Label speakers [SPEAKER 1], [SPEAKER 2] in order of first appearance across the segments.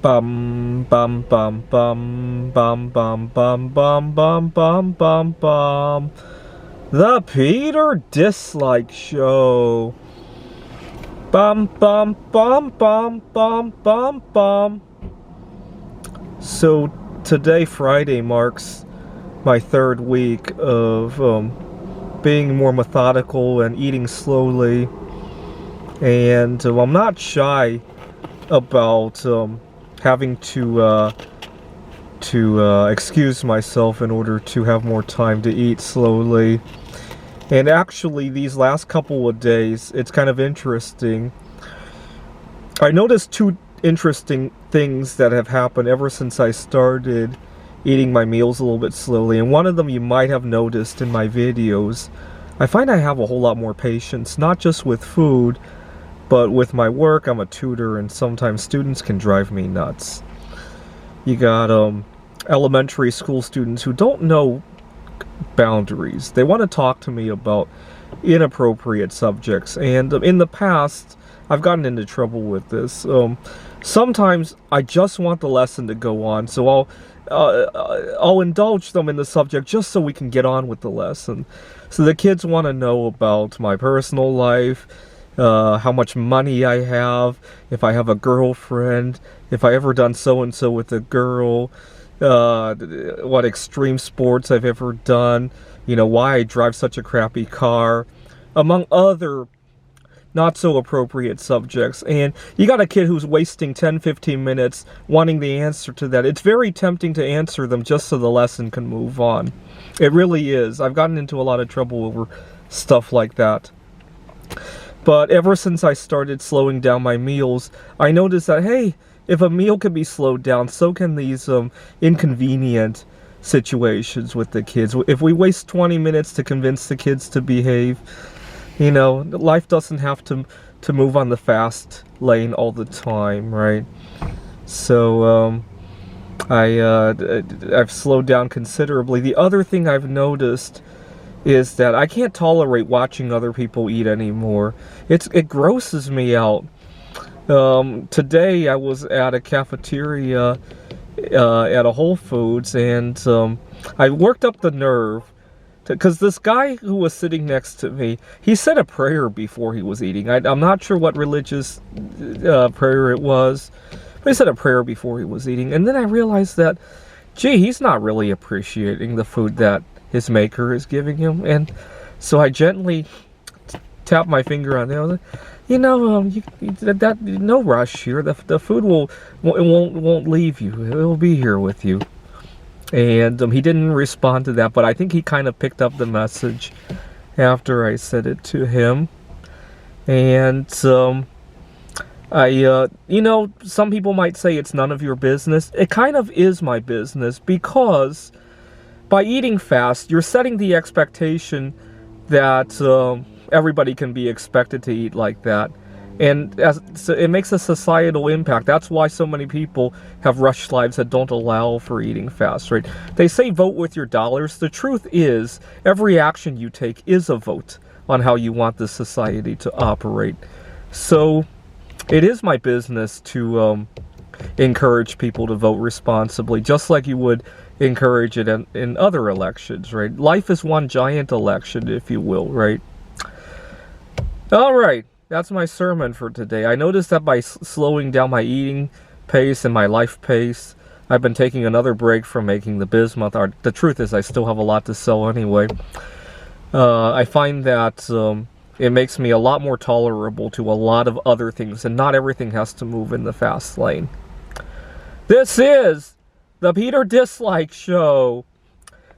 [SPEAKER 1] Bum bum bum bum bum bum bum bum bum bum bum bum. The Peter Dislike Show. Bum bum bum bum bum bum bum. So today, Friday, marks my third week of being more methodical and eating slowly, and I'm not shy about having to excuse myself in order to have more time to eat slowly. And actually, these last couple of days, it's kind of interesting. I noticed two interesting things that have happened ever since I started eating my meals a little bit slowly, and one of them you might have noticed in my videos. I find I have a whole lot more patience, not just with food, but with my work. I'm a tutor, and sometimes students can drive me nuts. You got elementary school students who don't know boundaries. They want to talk to me about inappropriate subjects, and in the past, I've gotten into trouble with this. Sometimes I just want the lesson to go on, so I'll indulge them in the subject just so we can get on with the lesson. So the kids want to know about my personal life, how much money I have, if I have a girlfriend, if I ever done so-and-so with a girl, what extreme sports I've ever done, why I drive such a crappy car, among other not so appropriate subjects. And you got a kid who's wasting 10-15 minutes wanting the answer to that. It's very tempting to answer them just so the lesson can move on. It really is. I've gotten into a lot of trouble over stuff like that. But ever since I started slowing down my meals, I noticed that, hey, if a meal can be slowed down, so can these inconvenient situations with the kids. If we waste 20 minutes to convince the kids to behave, life doesn't have to move on the fast lane all the time, right? So I've slowed down considerably. The other thing I've noticed is that I can't tolerate watching other people eat anymore. It grosses me out. Today I was at a cafeteria at a Whole Foods, and I worked up the nerve because this guy who was sitting next to me, he said a prayer before he was eating. I'm not sure what religious prayer it was, but he said a prayer before he was eating. And then I realized that, gee, he's not really appreciating the food that his maker is giving him. And so I gently tapped my finger on there. No rush here. The food won't leave you. It'll be here with you. And he didn't respond to that, but I think he kind of picked up the message after I said it to him. And some people might say it's none of your business. It kind of is my business, because by eating fast, you're setting the expectation that everybody can be expected to eat like that. And so it makes a societal impact. That's why so many people have rushed lives that don't allow for eating fast, right? They say vote with your dollars. The truth is, every action you take is a vote on how you want this society to operate. So it is my business to encourage people to vote responsibly, just like you would encourage it in other elections, right? Life is one giant election, if you will, right? All right. That's my sermon for today. I noticed that by slowing down my eating pace and my life pace, I've been taking another break from making the Bismuth art. The truth is, I still have a lot to sell anyway. I find that it makes me a lot more tolerable to a lot of other things, and not everything has to move in the fast lane. This is the Peter Dislike Show.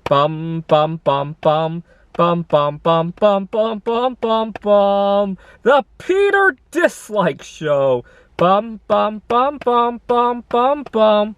[SPEAKER 1] Bum, bum, bum, bum. Bum, bum, bum, bum, bum, bum, bum, bum. The Peter Dislike Show. Bum, bum, bum, bum, bum, bum, bum.